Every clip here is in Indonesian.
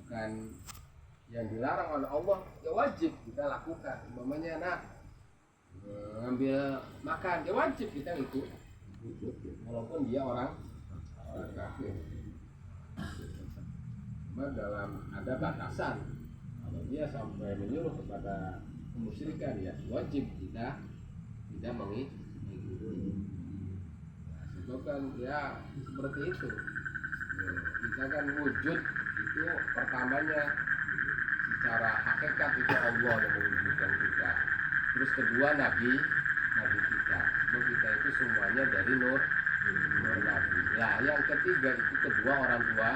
bukan yang dilarang oleh Allah, ya wajib kita lakukan. Umpamanya anak ngambil makan, ya wajib kita ikut walaupun dia orang kafir. Cuma dalam ada batasan. Kalau dia sampai menyuruh kepada kemusyrikan, ya wajib kita tidak mengikuti. Nah, sebab kan ya seperti itu. Kita kan wujud itu pertamanya secara hakikat itu Allah yang mewujudkan kita. Terus kedua nabi kita. Sebab kita itu semuanya dari nur nabi. Ya, yang ketiga itu kedua orang tua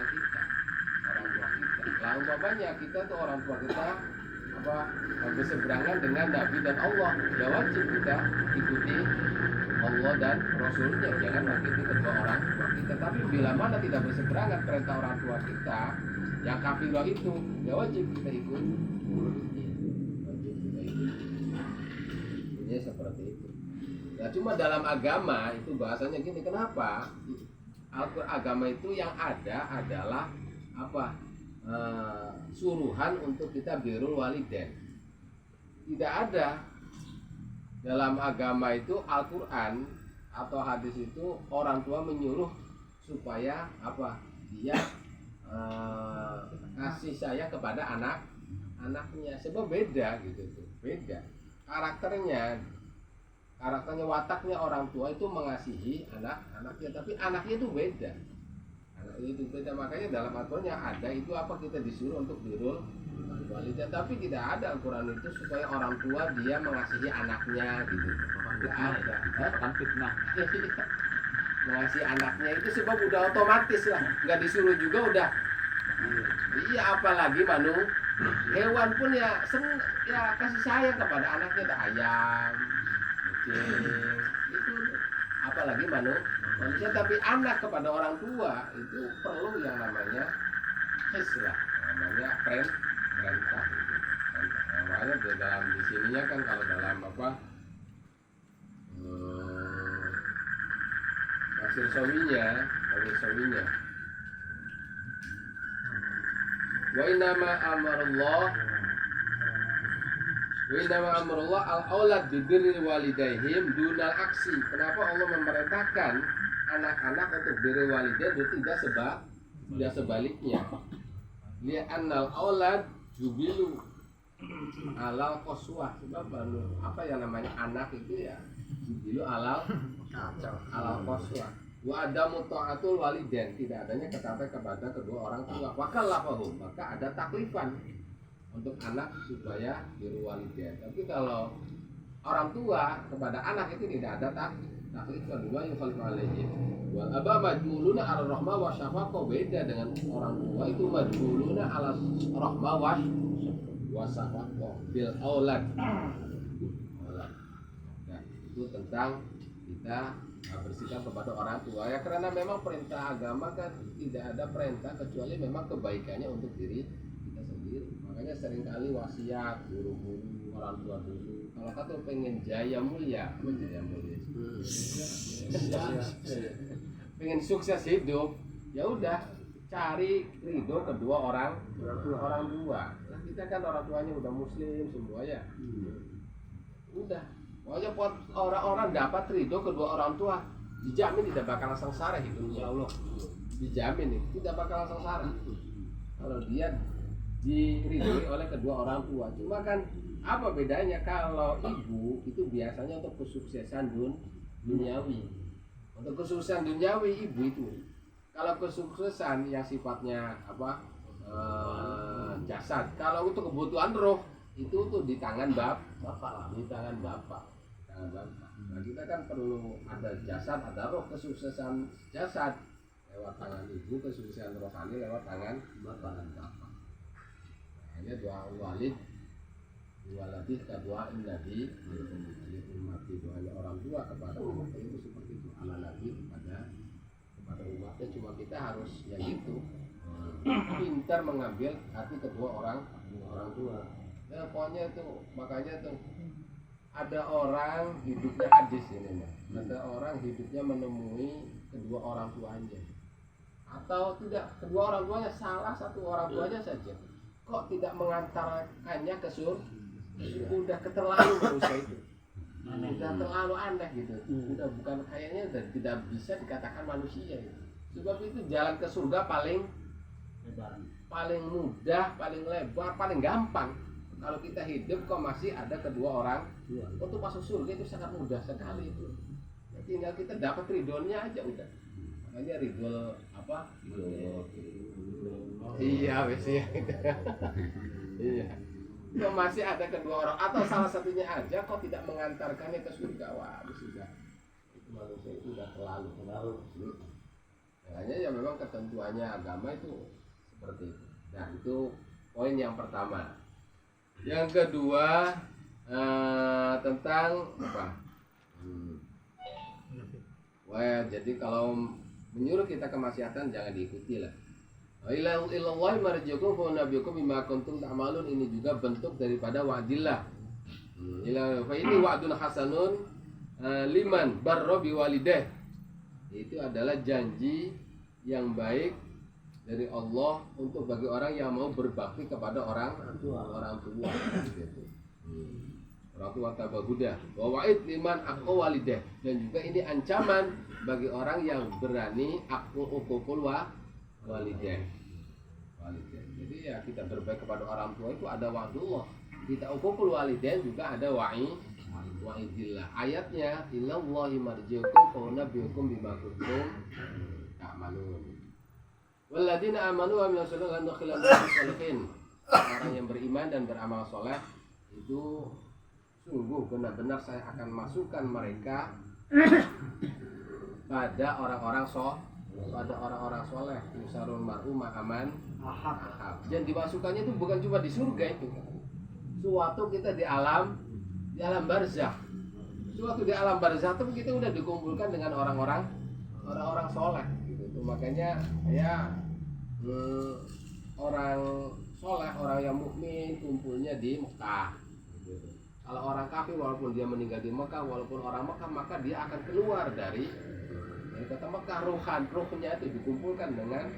kita. Lah umpamanya kita tuh orang tua kita berseberangan dengan nabi dan Allah, ya wajib kita ikuti Allah dan Rasulnya, jangan mengikuti kedua orang tua kita. Tapi bila mana tidak berseberangan perintah orang tua kita yang kafirah itu, ya wajib kita ikut. Ya seperti itu. Ya cuma dalam agama itu bahasanya gini, kenapa? Agama itu yang ada adalah suruhan untuk kita birrul walidain. Tidak ada dalam agama itu Al-Quran atau hadis itu orang tua menyuruh supaya dia kasih sayang kepada anaknya. Sebab beda gitu tuh, beda karakternya, wataknya orang tua itu mengasihi anaknya, tapi anaknya itu beda. Makanya dalam Al-Quran yang ada itu kita disuruh untuk birrul walidain, tapi tidak ada Al-Quran itu supaya orang tua dia mengasihi anaknya gitu. Tidak ada. Kan fitnah. Mengasihi anaknya itu sebab udah otomatis lah, nggak disuruh juga udah. Iya, apalagi hewan pun ya kasih sayang kepada anaknya, ada ayam, kucing, itu apalagi manusia. Tapi anak kepada orang tua itu perlu yang namanya hislah, namanya perintah. Makanya di dalam di sininya kan kalau dalam tafsir sawinya wa innama amarullah al-aulad bibirril walidaihim dunal aksi. Kenapa Allah memerintahkan anak-anak untuk birrul walidain tidak sebaliknya? Li'annal aulad jubilu alal qaswah. Sebab yang namanya anak itu ya jubilu alal qaswah. Wa adamu ta'atul walidain, tidak adanya ketaatan kepada kedua orang tua. Wakallafahum, maka ada taklifan untuk anak supaya birrul walidain. Tapi kalau orang tua kepada anak itu tidak ada taklifan. Wa yukhalif alaihim wal aba majbuluna ala rahmah wa syafaqah. Beda dengan orang tua itu majbuluna ala rahmah wa syafaqah bil aulad. Nah, itu tentang kita bersikap kepada orang tua ya, karena memang perintah agama kan tidak ada perintah kecuali memang kebaikannya untuk diri kita sendiri. Makanya seringkali wasiat guru-guru orang tua dulu, kalau kata pengen jaya mulia, pengen sukses hidup, ya udah cari ridho kedua orang tua. Nah, kita kan orang tuanya udah muslim semua ya, udah. Pokoknya orang-orang dapat ridho kedua orang tua, dijamin tidak bakal sengsara hidupnya. Ya Allah, dijamin nih tidak bakal sengsara kalau dia diridhoi oleh kedua orang tua. Cuma kan apa bedanya kalau ibu itu biasanya untuk kesuksesan duniawi. Untuk kesuksesan duniawi ibu itu. Kalau kesuksesan yang sifatnya jasad, kalau untuk kebutuhan roh itu tuh di tangan bapak. Nah, kita kan perlu ada jasad, ada roh. Kesuksesan jasad lewat tangan ibu, kesuksesan rohani lewat tangan bapak. Hanya doa walid waladih kaduain nabi, mati doanya orang tua kepada umatnya itu seperti itu. Ala nabi kepada umatnya. Cuma kita harus yang itu pintar mengambil hati kedua orang tua. Ya pokoknya itu, makanya tuh ada orang hidupnya hadis ini, ada orang hidupnya menemui kedua orang tuanya. atau tidak kedua orang tuanya, salah satu orang tuanya saja, kok tidak mengantarkannya ke surga? Udah keterlaluan manusia itu, udah terlalu aneh gitu, udah bukan kayaknya udah tidak bisa dikatakan manusia gitu. Sebab itu jalan ke surga paling mudah, paling lebar, paling gampang. Kalau kita hidup kok masih ada kedua orang, untuk masuk surga itu sangat mudah sekali itu. Tinggal kita dapat ridhonya aja udah. Makanya ridho apa? Iya, wes ya. Iya. Kok masih ada kedua orang atau salah satunya aja kok tidak mengantarkannya ke surga? Wah, sudah. Itu manusia itu udah terlalu. Makanya ya memang ketentuannya agama itu seperti itu. Nah, itu poin yang pertama. Yang kedua tentang apa? Wah, jadi kalau menyuruh kita kemaksiatan jangan diikuti lah. Ilallahi marji'ukum fa nabiyukum bima kuntum ta'malun, ini juga bentuk daripada wa'dillah. Fa ini wa'dun hasanun liman barra biwalidayh. Itu adalah janji yang baik dari Allah untuk bagi orang yang mau berbakti kepada orang tua gitu. Orang tua tabahuda wa wa'id liman aqwa walidah, dan juga ini ancaman bagi orang yang berani uqul walidah. Jadi ya kita berbaik kepada orang tua itu ada wa'dullah, kita uqul walidah juga ada wa'idillah. Ayatnya ilallahi marji'ukum fa nabiyukum bima kuntum ta'malun. Walladzina amanu wa amilus solihati nudkhilannahum sholihin. Orang yang beriman dan beramal soleh itu sungguh benar-benar saya akan masukkan mereka pada orang-orang soleh. Yusarul mar'u ma'aman ahab. Dan dimasukkannya itu bukan cuma di surga itu. Suatu kita di alam barzakh. Suatu di alam barzakh itu kita udah dikumpulkan dengan orang-orang soleh gitu. Makanya ya orang soleh, orang yang mukmin kumpulnya di Mekah gitu. Kalau orang kafir walaupun dia meninggal di Mekah, walaupun orang Mekah, maka dia akan keluar dari kota Mekah. Ruhnya itu dikumpulkan dengan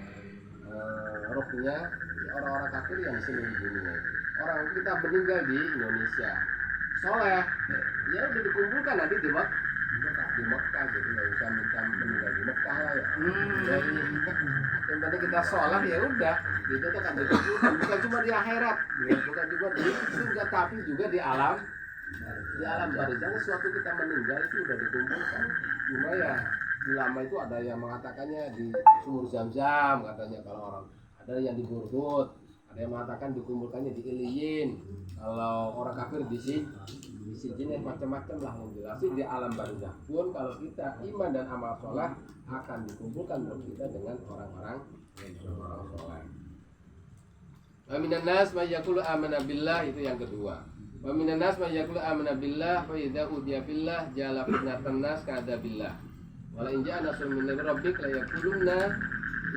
ruhnya orang-orang kafir yang di seluruh dunia. Orang kita meninggal di Indonesia soleh, ya udah dikumpulkan nanti di Mekah gitu, nggak usah minta meninggal di Mekah lah ya. Jadi yang penting kita sholat ya udah, gitu tuh kan dikumpulkan, bukan cuma di akhirat, bukan cuma di surga, tapi juga di alam barzakh. Suatu kita meninggal itu udah dikumpulkan. Cuma ya ulama itu ada yang mengatakannya di sumur Zam-Zam katanya, kalau orang ada yang di Burhut, ada yang mengatakan dikumpulkannya di Iliyin, kalau orang kafir di sini macam-macam lah. Yang jelas di alam barzakh pun kalau kita iman dan amal soleh akan dikumpulkan kita dengan orang-orang soleh. Wa minan nas may yaqulu amanna billah, itu yang kedua. Wa minan nas may yaqulu amanna billah fa idza udiya billah jala fitnatan nas ka'adabillah. Wala in ja'a nasrun min rabbik la yaqulunna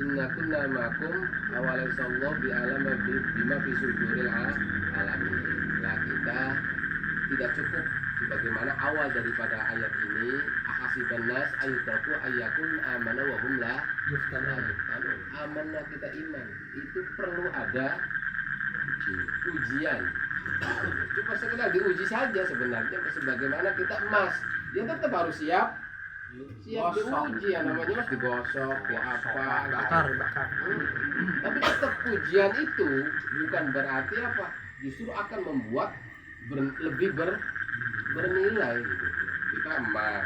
inna kunna ma'akum awalaysa Allah bi alama bima fi suduril alamin. Nah, kita tidak cukup sebagaimana awal daripada ayat ini, ahasiban nas ayyutraku ayyakun amana wa hum la yuftanun. Amanah kita iman itu perlu ada ujian. Cuma sekedar diuji saja sebenarnya, sebagaimana kita emas, dia tetap harus siap diuji, ya namanya mas digosok, bakar. Tapi tetap ujian itu bukan berarti apa, justru akan membuat lebih bernilai gitu. Kita emas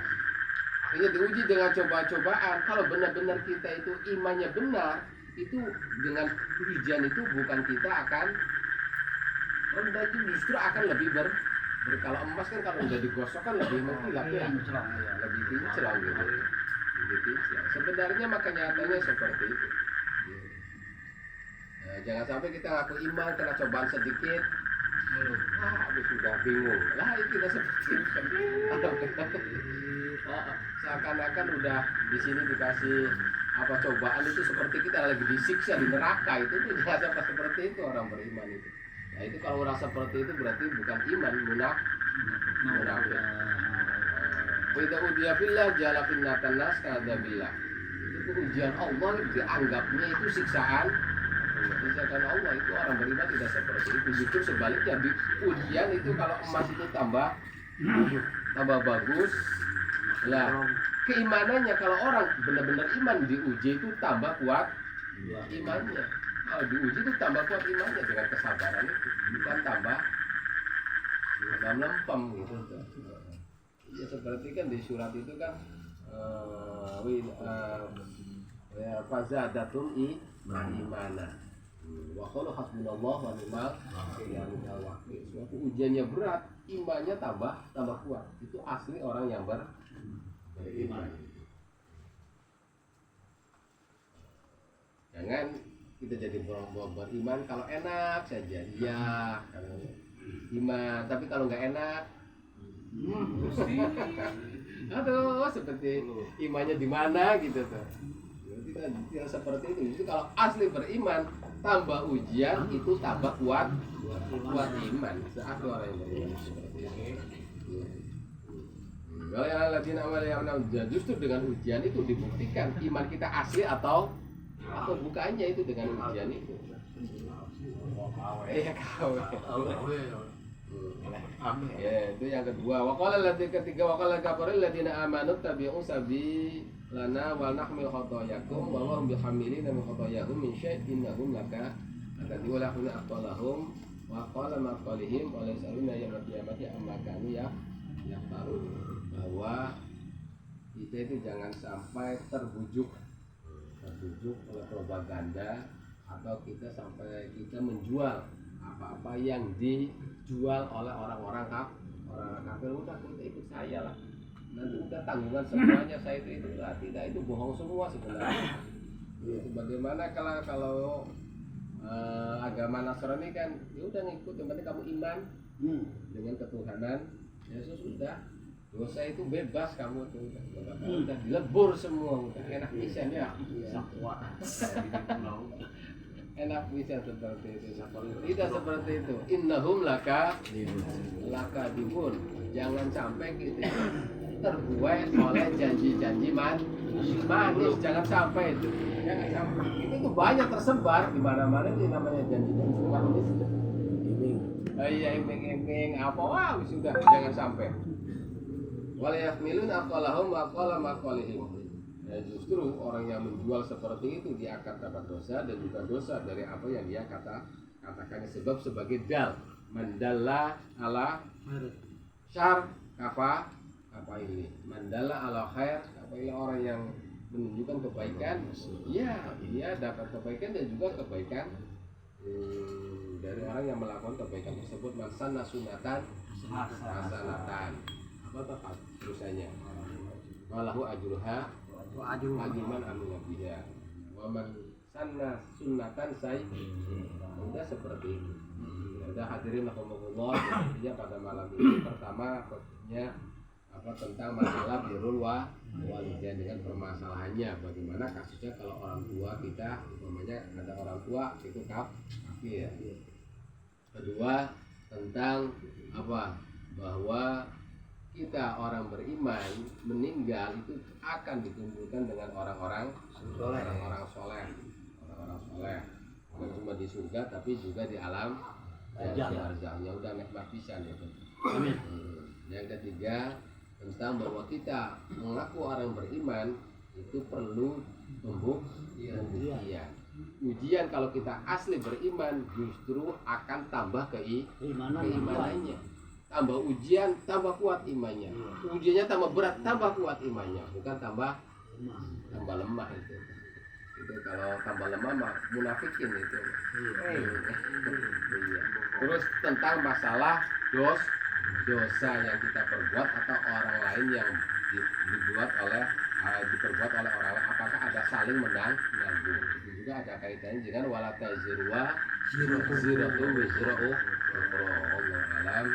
akhirnya diuji dengan coba-cobaan. Kalau benar-benar kita itu imannya benar, itu dengan ujian itu bukan kita akan rendah, itu justru akan lebih kalau emas kan kalau udah digosok kan lebih mengkilap ya, lebih kinclong gitu, lebih kinclong. Sebenarnya maka nyatanya seperti itu. Nah, jangan sampai kita ngaku iman kena cobaan sedikit, sudah bingung lah, kita seperti itu. Seakan-akan udah di sini dikasih apa cobaan itu seperti kita lagi disiksa di neraka. Itu tuh jangan sampai seperti itu orang beriman itu. Nah itu kalau rasa seperti itu berarti bukan iman, munafik. Wa idza udiya billah jala fitnatan nas ka'adabillah. Itu itu ujian Allah, dianggapnya itu siksaan. Siksaan Allah. Itu orang beriman tidak seperti itu. Justru sebaliknya, di ujian itu kalau emas itu tambah bagus. Lah, keimanannya kalau orang benar-benar iman diuji itu tambah kuat imannya. Kalau diuji itu tambah kuat imannya dengan kesabaran itu, bukan tambah lempem gitu. Ya seperti kan di surat itu kan fazadatum imana. Wa qalu hasbunallah wa ni'mal wakil. Suatu ujiannya berat, imannya tambah kuat. Itu asli orang yang beriman. Jangan kita jadi beriman kalau enak saja, iya kalau iman. Tapi kalau nggak enak, aduh seperti imannya di mana gitu tuh. Tidak seperti itu. Jadi kalau asli beriman, tambah ujian itu tambah kuat iman. Saat orang yang beriman seperti itu. Kalau yang lain awalnya justru dengan ujian itu dibuktikan iman kita asli atau bukannya itu dengan ujian itu. Ya, itu yang kedua. Ketiga waqala kafaril ladina amanu tabi'u sabilana wa nahmil khotoyakum wa hum bihamilina min khotoyahum min syai'in innahum laka atati wa lahum aqtalahum wa qala ma qalihim wa lasaluna yaumil qiyamati amma kanu yaqtarun. Bahwa kita itu jangan sampai terbujuk oleh propaganda atau kita sampai kita menjual apa-apa yang dijual oleh orang kafir. Udah kita ikut saya lah, nanti udah tanggungan semuanya saya itu lah. Tidak, itu bohong semua sebenarnya. Bagaimana kalau agama Nasrani kan ya udah ngikut, yang penting kamu iman dengan ketuhanan Yesus, udah dosa itu bebas kamu tuh, udah dilebur semua, udah enak pisan ya. Enak bisa seperti itu. Tidak seperti itu. Innahum laka dibun. Jangan sampai kita terbuai oleh janji-janji manis. Jangan sampai itu. Jangan sampai. Itu banyak tersebar di mana-mana, ini namanya janji-janji manis. Iming-iming apa? Wah, sudah jangan sampai. Wal yahmilun aqalahum wa aqala maqalihim. Ya, justru orang yang menjual seperti itu dia akan dapat dosa dan juga dosa dari apa yang dia katakan, sebab sebagai dal mandalla ala syar apa ini mandalla ala khair, apa ini orang yang menunjukkan kebaikan, ya dia dapat kebaikan dan juga kebaikan dari orang yang melakukan kebaikan tersebut. Mansanna sunatan hasanatan, apa tepat terusannya, walahu ajruha wa ajruman amila biha wa man sanna sunnatan udah seperti itu. Udah hadirin rahimakumullah, ya pada malam ini pertama tentang masalah birrul walidain dengan permasalahannya bagaimana kasusnya kalau orang tua kita, umpamanya ada orang tua itu kafir. Kedua tentang bahwa kita orang beriman meninggal itu akan dikumpulkan dengan orang-orang soleh, bukan cuma di surga tapi juga di alam barzahnya. Udah nikmat pisan ya. Yang ketiga tentang bahwa kita mengaku orang beriman itu perlu pembuktian. Ujian kalau kita asli beriman justru akan tambah keimanannya. Tambah ujian, tambah kuat imannya. Ujiannya tambah berat, tambah kuat imannya. Bukan tambah lemah itu. Itu kalau tambah lemah mah munafikin itu. Terus tentang masalah dosa yang kita perbuat atau orang lain yang diperbuat oleh orang lain, apakah ada saling menanggung? Itu juga ada kaitannya dengan wala tazirwa ziratu wizra ukhra. Allahu a'lam.